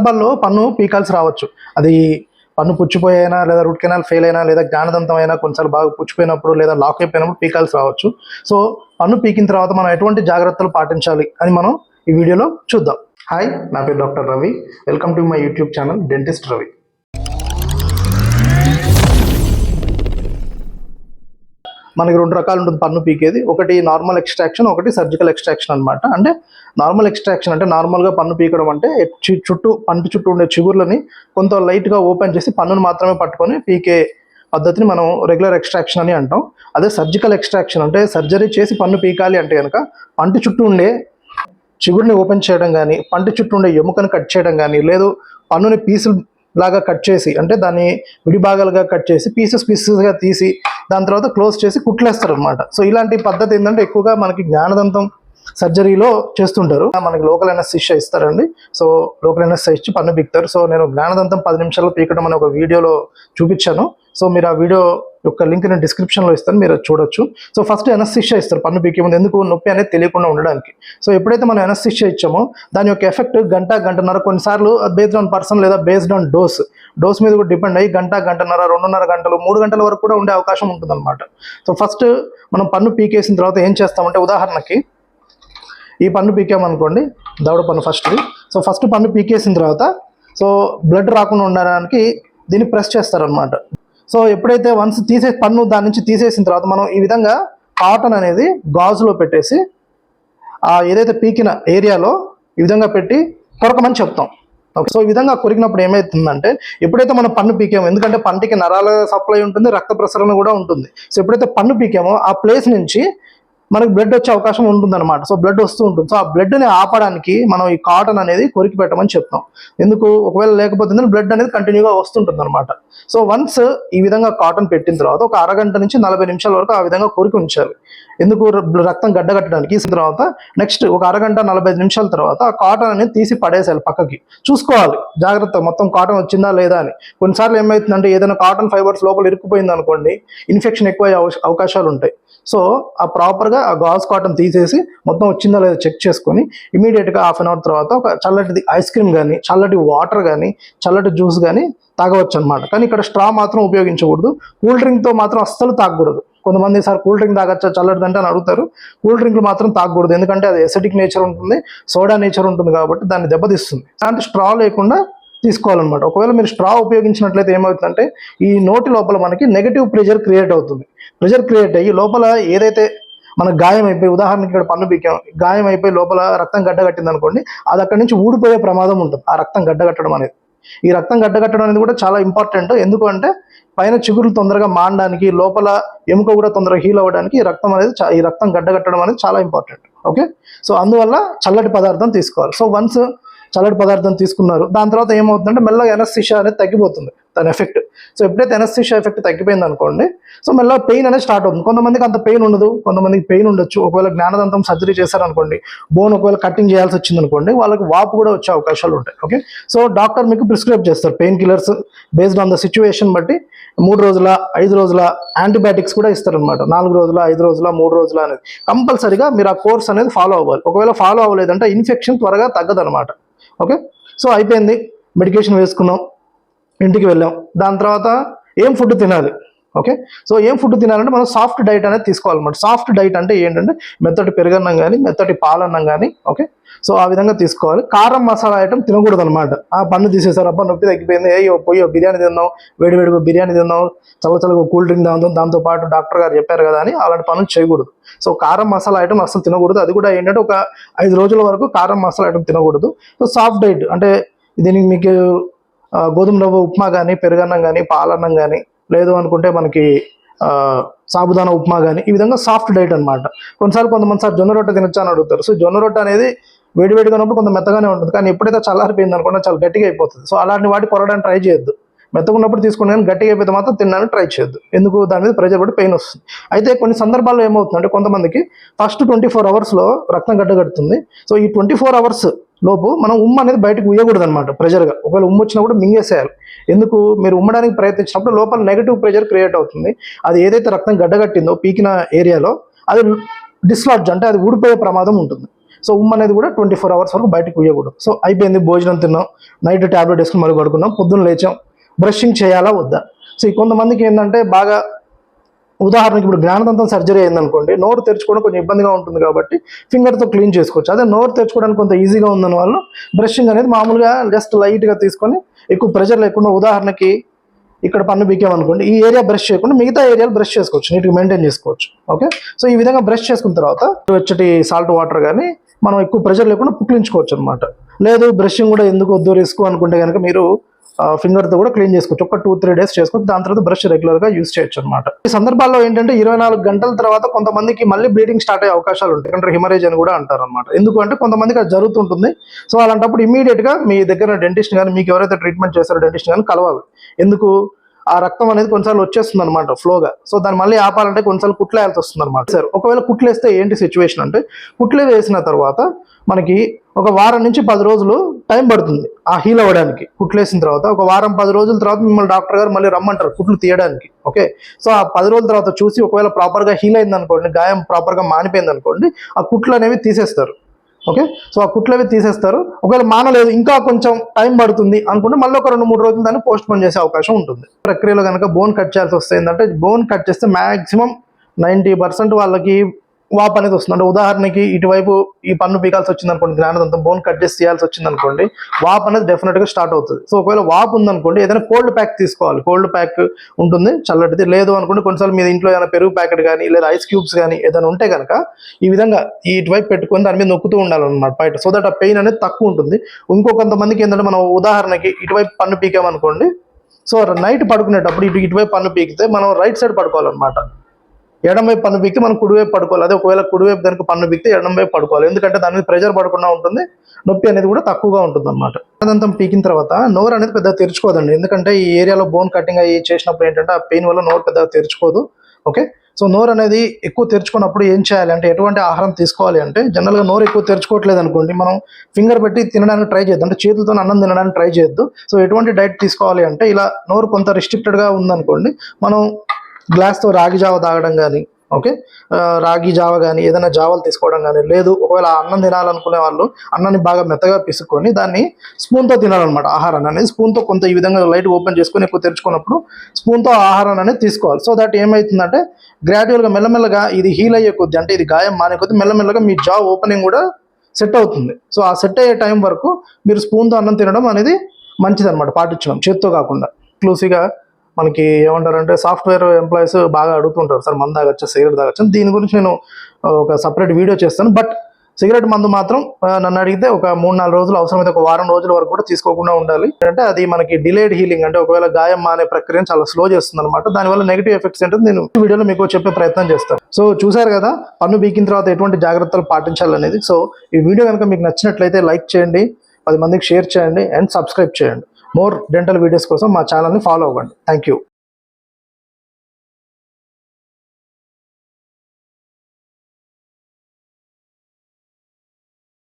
సందర్భాల్లో పన్ను పీకాల్సి రావచ్చు. అది పన్ను పుచ్చిపోయినా, లేదా రూట్ కెనాల్ ఫెయిల్ అయినా, లేదా జ్ఞానదంతం అయినా కొన్నిసార్లు బాగా పుచ్చిపోయినప్పుడు లేదా లాక్ అయిపోయినప్పుడు పీకాల్సి రావచ్చు. సో పన్ను పీకిన తర్వాత మనం ఎటువంటి జాగ్రత్తలు పాటించాలి అని మనం ఈ వీడియోలో చూద్దాం. హాయ్, నా పేరు doctor Ravi. Welcome to my YouTube channel dentist Ravi. మనకి రెండు రకాలు ఉంటుంది పన్ను పీకేది. ఒకటి నార్మల్ ఎక్స్ట్రాక్షన్, ఒకటి సర్జికల్ ఎక్స్ట్రాక్షన్ అనమాట. అంటే నార్మల్ ఎక్స్ట్రాక్షన్ అంటే నార్మల్గా పన్ను పీకడం అంటే పంటి చుట్టూ ఉండే చిగుర్లని కొంత లైట్గా ఓపెన్ చేసి పన్నును మాత్రమే పట్టుకొని పీకే పద్ధతిని మనం రెగ్యులర్ ఎక్స్ట్రాక్షన్ అని అంటాం. అదే సర్జికల్ ఎక్స్ట్రాక్షన్ అంటే సర్జరీ చేసి పన్ను పీకాలి అంటే కనుక పంటి చుట్టూ ఉండే చిగురిని ఓపెన్ చేయడం కానీ, పంటి చుట్టూ ఉండే ఎముకను కట్ చేయడం కానీ, లేదు పన్నుని పీసులు లాగా కట్ చేసి అంటే దాన్ని విడిభాగాలుగా కట్ చేసి పీసెస్గా తీసి దాని తర్వాత క్లోజ్ చేసి కుట్లేస్తారు అనమాట. సో ఇలాంటి పద్ధతి ఏంటంటే ఎక్కువగా మనకి జ్ఞానదంతం సర్జరీలో చేస్తుంటారు. మనకి లోకల్ అనస్థీషియా ఇస్తారండి. సో లోకల్ అనస్థీషియా ఇచ్చి పన్ను పీకుతారు. సో నేను జ్ఞానదంతం 10 నిమిషాల్లో పీకడం అనే ఒక వీడియోలో చూపించాను. సో మీరు ఆ వీడియో యొక్క లింక్ నేను డిస్క్రిప్షన్లో ఇస్తాను, మీరు చూడొచ్చు. సో ఫస్ట్ అనస్థీషియా ఇస్తారు పన్ను పీకే ముందు, ఎందుకు నొప్పి అనేది తెలియకుండా ఉండడానికి. సో ఎప్పుడైతే మనం అనస్థీషియా ఇచ్చామో దాని యొక్క ఎఫెక్ట్ గంటన్నర, కొన్నిసార్లు బేస్డ్ ఆన్ పర్సన్ లేదా బేస్డ్ ఆన్ డోస్ మీద కూడా డిపెండ్ అయ్యి గంటన్నర, 2.5 గంటలు, 3 గంటల వరకు కూడా ఉండే అవకాశం ఉంటుందన్నమాట. సో ఫస్ట్ మనం పన్ను పీకేసిన తర్వాత ఏం చేస్తామంటే, ఉదాహరణకి ఈ పన్ను పీకామనుకోండి, దవడ పన్ను ఫస్ట్ది. సో ఫస్ట్ పన్ను పీకేసిన తర్వాత సో బ్లడ్ రాకుండా ఉండడానికి దీన్ని ప్రెస్ చేస్తారనమాట. సో ఎప్పుడైతే వన్స్ పన్ను దాని నుంచి తీసేసిన తర్వాత మనం ఈ విధంగా కాటన్ అనేది గాజులో పెట్టేసి ఏదైతే పీకిన ఏరియాలో ఈ విధంగా పెట్టి కొరకమని చెప్తాం. ఓకే, సో ఈ విధంగా కొరికినప్పుడు ఏమవుతుందంటే, ఎప్పుడైతే మనం పన్ను పీకామో, ఎందుకంటే పంటికి నరాల సప్లై ఉంటుంది, రక్త ప్రసరణ కూడా ఉంటుంది. సో ఎప్పుడైతే పన్ను పీకామో ఆ ప్లేస్ నుంచి మనకి బ్లడ్ వచ్చే అవకాశం ఉంటుందన్నమాట. సో బ్లడ్ వస్తూ ఉంటుంది. సో ఆ బ్లడ్ని ఆపడానికి మనం ఈ కాటన్ అనేది కొరికి పెట్టమని చెప్తాం. ఎందుకు, ఒకవేళ లేకపోతే బ్లడ్ అనేది కంటిన్యూగా వస్తుంటుంది అనమాట. సో వన్స్ ఈ విధంగా కాటన్ పెట్టిన తర్వాత ఒక అరగంట నుంచి 40 నిమిషాల వరకు ఆ విధంగా కొరికి ఉంచాలి. ఎందుకు, రక్తం గడ్డగట్టడానికి. ఈ తర్వాత నెక్స్ట్ ఒక అరగంట 45 నిమిషాల తర్వాత ఆ కాటన్ అనేది తీసి పడేసేయాలి, పక్కకి చూసుకోవాలి జాగ్రత్త మొత్తం కాటన్ వచ్చిందా లేదా అని. కొన్నిసార్లు ఏమవుతుందంటే, ఏదైనా కాటన్ ఫైబర్స్ లోపల ఇరుక్కుపోయింది అనుకోండి, ఇన్ఫెక్షన్ ఎక్కువ అవకాశాలు ఉంటాయి. సో ఆ ప్రాపర్గా ఆ గాజ్ కాటన్ తీసేసి మొత్తం వచ్చిందా లేదా చెక్ చేసుకొని ఇమీడియట్గా హాఫ్ అన్ అవర్ తర్వాత ఒక చల్లటి ఐస్ క్రీమ్ కానీ, చల్లటి వాటర్ కానీ, చల్లటి జ్యూస్ కానీ తాగవచ్చు అనమాట. కానీ ఇక్కడ స్ట్రా మాత్రం ఉపయోగించకూడదు. కూల్ డ్రింక్తో మాత్రం అస్సలు తాగకూడదు. కొంతమంది సార్ కూల్ డ్రింక్ తాగచ్చా చల్లటిదంటే అని అడుగుతారు. కూల్ డ్రింక్లు మాత్రం తాగకూడదు, ఎందుకంటే అది ఎసిడిక్ నేచర్ ఉంటుంది, సోడా నేచర్ ఉంటుంది కాబట్టి దాన్ని దెబ్బతీస్తుంది. అంటే స్ట్రా లేకుండా తీసుకోవాలన్నమాట. ఒకవేళ మీరు స్ట్రా ఉపయోగించినట్లయితే ఏమవుతుందంటే, ఈ నోటి లోపల మనకి నెగటివ్ ప్రెషర్ క్రియేట్ అవుతుంది. ప్రెషర్ క్రియేట్ అయ్యి లోపల ఏదైతే మనకు గాయం అయిపోయి, ఉదాహరణకి ఇక్కడ పన్ను పీకాం, గాయం అయిపోయి లోపల రక్తం గడ్డగట్టింది అనుకోండి, అది అక్కడి నుంచి ఊడిపోయే ప్రమాదం ఉంటుంది. ఆ రక్తం గడ్డగట్టడం అనేది, ఈ రక్తం గడ్డగట్టడం అనేది కూడా చాలా ఇంపార్టెంట్. ఎందుకు అంటే పైన చిగురులు తొందరగా మానడానికి, లోపల ఎముక కూడా తొందరగా హీల్ అవ్వడానికి ఈ రక్తం గడ్డగట్టడం అనేది చాలా ఇంపార్టెంట్. ఓకే, సో అందువల్ల చల్లటి పదార్థం తీసుకోవాలి. సో వన్స్ చల్లటి పదార్థం తీసుకున్నారు, దాని తర్వాత ఏమవుతుందంటే మెల్లగా ఎనస్థీషియా అనేది తగ్గిపోతుంది, దాని ఎఫెక్ట్. సో ఎప్పుడైతే ఎనస్థీషియా ఎఫెక్ట్ తగ్గిపోయింది అనుకోండి, సో మెల్లగా పెయిన్ అనేది స్టార్ట్ అవుతుంది. కొంతమందికి అంత పెయిన్ ఉండదు, కొంతమందికి పెయిన్ ఉండొచ్చు. ఒకవేళ జ్ఞానదంతం సర్జరీ చేశారనుకోండి, బోన్ ఒకవేళ కటింగ్ చేయాల్సి వచ్చింది అనుకోండి, వాళ్ళకి వాపు కూడా వచ్చే అవకాశాలు ఉంటాయి. ఓకే, సో డాక్టర్ మీకు ప్రిస్క్రైబ్ చేస్తారు pain killers based on the situation బట్టి. 3 రోజుల 5 రోజుల యాంటీబయాటిక్స్ కూడా ఇస్తారనమాట. 4 రోజుల 5 రోజుల 3 రోజుల అనేది కంపల్సరీగా మీరు ఆ కోర్స్ అనేది ఫాలో అవ్వాలి. ఒకవేళ ఫాలో అవ్వలేదంటే ఇన్ఫెక్షన్ త్వరగా తగ్గదనమాట. ఓకే, సో అయిపోయింది, మెడికేషన్ వేసుకున్నాం, ఇంటికి వెళ్ళాం. దాని తర్వాత ఏం ఫుడ్ తినాలి? ఓకే, సో ఏం ఫుడ్ తినాలంటే మనం సాఫ్ట్ డైట్ అనేది తీసుకోవాలన్నమాట. సాఫ్ట్ డైట్ అంటే ఏంటంటే మెత్తటి పెరుగన్నం కానీ, మెత్తటి పాలన్నం కానీ. ఓకే, సో ఆ విధంగా తీసుకోవాలి. కారం మసాలా ఐటమ్ తినకూడదు అనమాట. ఆ పన్ను తీసేసారు, అబ్బా నొప్పి తగ్గిపోయింది, పోయో బిర్యానీ తిందాం, వేడివేడిగా బిర్యానీ తిందాం, చల్లగా కూల్ డ్రింక్ తాగుతాం, దాంతోపాటు డాక్టర్ గారు చెప్పారు కదా అని అలాంటి పనులు చేయకూడదు. సో కారం మసాలా ఐటమ్ అసలు తినకూడదు. అది కూడా ఏంటంటే ఒక 5 రోజుల వరకు కారం మసాలా ఐటమ్ తినకూడదు. సో సాఫ్ట్ డైట్ అంటే దీనికి మీకు గోధుమ రవ్వ ఉప్మా కానీ, పెరుగన్నం కానీ, పాలన్నం కానీ, లేదు అనుకుంటే మనకి సాబుదానా ఉప్మా కానీ, ఈ విధంగా సాఫ్ట్ డైట్ అనమాట. కొంతమంది సార్ జొన్న రొట్టె తినొచ్చా అని అడుగుతారు. సో జొన్న రొట్టె అనేది వేడివేడిగా ఉన్నప్పుడు కొంత మెత్తగానే ఉంటుంది, కానీ ఎప్పుడైతే చల్లారిపోయింది అనుకోండి చాలా గట్టిగా అయిపోతుంది. సో అలాంటి వాటి కొరడానికి ట్రై చేయొద్దు. మెత్తగా ఉన్నప్పుడు తీసుకుని కానీ గట్టిగా అయిపోతే మాత్రం తినడానికి ట్రై చేయొద్దు. ఎందుకు, దాని మీద ప్రెజర్ పడి పెయిన్ వస్తుంది. అయితే కొన్ని సందర్భాల్లో ఏమవుతుందంటే, కొంతమందికి ఫస్ట్ 24 అవర్స్లో రక్తం గడ్డగడుతుంది. సో ఈ 24 అవర్స్ లోపు మనం ఉమ్మ అనేది బయటకు ఉయ్యకూడదు అనమాట. ప్రెజర్గా ఒకవేళ ఉమ్మ వచ్చినా కూడా మింగేసేయాలి. ఎందుకు, మీరు ఉమ్మడానికి ప్రయత్నించినప్పుడు లోపల నెగటివ్ ప్రెజర్ క్రియేట్ అవుతుంది. అది ఏదైతే రక్తం గడ్డగట్టిందో పీకిన ఏరియాలో అది డిస్లాడ్జ్ అంటే అది ఊడిపోయే ప్రమాదం ఉంటుంది. సో అనేది కూడా 24 hours వరకు బయటకు పోయకూడదు. సో అయిపోయింది, భోజనం తిన్నాం, నైట్ ట్యాబ్లెట్ వేసుకుని మళ్ళీ పడుకున్నాం, పొద్దున్న లేచాం, బ్రషింగ్ చేయాలా వద్దా? సో ఈ కొంతమందికి ఏంటంటే బాగా ఉదాహరణకి ఇప్పుడు జ్ఞానదంతం సర్జరీ అయిందనుకోండి, నోరు తెరుచుకోవడం కొంచెం ఇబ్బందిగా ఉంటుంది కాబట్టి ఫింగర్తో క్లీన్ చేసుకోవచ్చు. అదే నోరు తెరుచుకోవడానికి కొంత ఈజీగా ఉందని వాళ్ళు బ్రషింగ్ అనేది మామూలుగా జస్ట్ లైట్గా తీసుకొని ఎక్కువ ప్రెషర్ లేకుండా, ఉదాహరణకి ఇక్కడ పన్ను బీకామనుకోండి, ఈ ఏరియా బ్రష్ చేయకుండా మిగతా ఏరియాలు బ్రష్ చేసుకోవచ్చు, నీట్గా మెయింటైన్ చేసుకోవచ్చు. ఓకే, సో ఈ విధంగా బ్రష్ చేసుకున్న తర్వాత వెచ్చటి సాల్ట్ వాటర్ కానీ మనం ఎక్కువ ప్రెషర్ లేకుండా పుక్లించుకోవచ్చు అనమాట. లేదు బ్రషింగ్ కూడా ఎందుకు వద్దు రిస్క్ అనుకుంటే కనుక మీరు ఫింగర్తో కూడా క్లీన్ చేసుకోవచ్చు. ఒక 2-3 days చేసుకోవచ్చు, దాని తర్వాత బ్రష్ రెగ్యులర్గా యూస్ చేయొచ్చు అనమాట. ఈ సందర్భాల్లో ఏంటంటే 24 గంటల తర్వాత కొంతమందికి మళ్ళీ బ్లీడింగ్ స్టార్ట్ అయ్యే అవకాశాలు ఉంటాయి, అంటే హిమరేజ్ అని కూడా అంటారు అనమాట. ఎందుకు అంటే కొంతమందికి అది జరుగుతుంటుంది. సో అలాంటప్పుడు ఇమీడియట్గా మీ దగ్గర డెంటిస్ట్ కానీ, మీకు ఎవరైతే ట్రీట్మెంట్ చేస్తారో డెంటిస్ట్ కానీ కలవాలి. ఎందుకు? ఆ రక్తం అనేది కొన్నిసార్లు వచ్చేస్తుంది అనమాట ఫ్లోగా. సో దాన్ని మళ్ళీ ఆపాలంటే కొన్నిసార్లు కుట్లేయాల్సి వస్తుంది అనమాట. సార్ ఒకవేళ కుట్లేస్తే ఏంటి సిచ్యువేషన్ అంటే, కుట్లే వేసిన తర్వాత మనకి ఒక వారం నుంచి 10 రోజులు టైం పడుతుంది ఆ హీల్ అవ్వడానికి. కుట్లేసిన తర్వాత ఒక వారం 10 రోజుల తర్వాత మిమ్మల్ని డాక్టర్ గారు మళ్ళీ రమ్మంటారు కుట్లు తీయడానికి. ఓకే, సో ఆ 10 రోజుల తర్వాత చూసి ఒకవేళ ప్రాపర్గా హీల్ అయింది అనుకోండి, గాయం ప్రాపర్గా మానిపోయింది అనుకోండి, ఆ కుట్లు అనేవి తీసేస్తారు. ఓకే, సో ఆ కుట్లు అవి తీసేస్తారు. ఒకవేళ మానలేదు, ఇంకా కొంచెం టైం పడుతుంది అనుకుంటే మళ్ళీ ఒక 2-3 రోజులు దాన్ని పోస్ట్ పోన్ చేసే అవకాశం ఉంటుంది. ప్రక్రియలో కనుక బోన్ కట్ చేయాల్సి వస్తే ఏంటంటే, బోన్ కట్ చేస్తే మాక్సిమం 90% వాళ్ళకి వాపు అనేది వస్తుంది. అంటే ఉదాహరణకి ఇటువైపు ఈ పన్ను పీకాల్సి వచ్చింది అనుకోండి, జ్ఞానదంతం బోన్ కట్ చేసి తీయాల్సి వచ్చింది అనుకోండి, వాపు అనేది డెఫినెట్గా స్టార్ట్ అవుతుంది. సో ఒకవేళ వాపు ఉందనుకోండి, ఏదైనా కోల్డ్ ప్యాక్ తీసుకోవాలి. కోల్డ్ ప్యాక్ ఉంటుంది చల్లటిది. లేదు అనుకోండి, కొన్నిసార్లు మీ ఇంట్లో ఏదైనా పెరుగు ప్యాకెట్ కానీ లేదా ఐస్ క్యూబ్స్ కానీ ఏదైనా ఉంటే కనుక ఈ విధంగా ఇటువైపు పెట్టుకొని దాని మీద నొక్కుతూ ఉండాలన్నమాట బయట, సో దట్ ఆ పెయిన్ అనేది తక్కువ ఉంటుంది. ఇంకొంతమందికి ఏంటంటే, మనం ఉదాహరణకి ఇటువైపు పన్ను పీకామనుకోండి, సో నైట్ పడుకునేటప్పుడు ఇటువైపు పన్ను పీకితే మనం రైట్ సైడ్ పడుకోవాలన్నమాట. ఎడమవైపు పన్ను పీకితే మనం కుడివైపు పడుకోవాలి. అదే ఒకవేళ కుడివైపు కనుక పన్ను పీకితే ఎడమవైపు పడుకోవాలి. ఎందుకంటే దాని మీద ప్రెషర్ పడకుండా ఉంటుంది, నొప్పి అనేది కూడా తక్కువగా ఉంటుంది అనమాట. అదంతా పీకిన తర్వాత నోరు అనేది పెద్దగా తెరుచుకోదండి, ఎందుకంటే ఈ ఏరియాలో బోన్ కటింగ్ అయ్యి చేసినప్పుడు ఏంటంటే ఆ పెయిన్ వల్ల నోరు పెద్దగా తెరుచుకోదు. ఓకే, సో నోరు అనేది ఎక్కువ తెరుచుకున్నప్పుడు ఏం చేయాలి అంటే, ఎటువంటి ఆహారం తీసుకోవాలి అంటే, జనరల్గా నోరు ఎక్కువ తెరుచుకోవట్లేదు అనుకోండి, మనం ఫింగర్ పెట్టి తినడానికి ట్రై చేద్దాం, అంటే చేతులతో అన్నం తినడానికి ట్రై చేయొద్దు. సో ఎటువంటి డైట్ తీసుకోవాలి అంటే, ఇలా నోరు కొంత రిస్ట్రిక్టెడ్గా ఉందనుకోండి, మనం గ్లాస్తో రాగి జావ తాగడం కానీ, ఓకే, రాగి జావ కానీ ఏదైనా జావలు తీసుకోవడం కానీ, లేదు ఒకవేళ అన్నం తినాలనుకునే వాళ్ళు అన్నాన్ని బాగా మెత్తగా పిసుకొని దాన్ని స్పూన్తో తినాలన్నమాట. ఆహారాన్ని అనేది స్పూన్తో కొంత ఈ విధంగా లైట్ ఓపెన్ చేసుకొని ఎక్కువ తెరుచుకున్నప్పుడు స్పూన్తో ఆహారాన్ని అనేది తీసుకోవాలి. సో దట్ ఏమవుతుందంటే, గ్రాడ్యువల్గా మెల్లమెల్లగా ఇది హీల్ అయ్యే కొద్ది, అంటే ఇది గాయం మానే కొద్ది మెల్లమెల్లగా మీ జా ఓపెనింగ్ కూడా సెట్ అవుతుంది. సో ఆ సెట్ అయ్యే టైం వరకు మీరు స్పూన్తో అన్నం తినడం అనేది మంచిది అనమాట, పాటించడం చేత్తో కాకుండా. ఎక్స్క్లూసివ్గా మనకి ఏమంటారంటే, సాఫ్ట్వేర్ ఎంప్లాయీస్ బాగా అడుగుతుంటారు, సార్ మందు తాగొచ్చా, సిగరెట్ తాగొచ్చా. దీని గురించి నేను ఒక సపరేట్ వీడియో చేస్తాను. బట్ సిగరెట్ మందు మాత్రం నన్ను అడిగితే ఒక 3-4 రోజులు, అవసరమైతే ఒక వారం రోజుల వరకు కూడా తీసుకోకుండా ఉండాలి. అంటే అది మనకి డిలేడ్ హీలింగ్, అంటే ఒకవేళ గాయం మానే ప్రక్రియను చాలా స్లో చేస్తుంది అనమాట. దానివల్ల నెగిటివ్ ఎఫెక్ట్స్ ఏంటో నేను వీడియోలో మీకు చెప్పే ప్రయత్నం చేస్తాను. సో చూసారు కదా, పన్ను బీకిన తర్వాత ఎటువంటి జాగ్రత్తలు పాటించాలనేది. సో ఈ వీడియో కనుక మీకు నచ్చినట్లయితే లైక్ చేయండి, 10 మందికి షేర్ చేయండి అండ్ సబ్స్క్రైబ్ చేయండి. మోర్ డెంటల్ వీడియోస్ కోసం మా ఛానల్ని ఫాలో అవ్వండి. Thank you.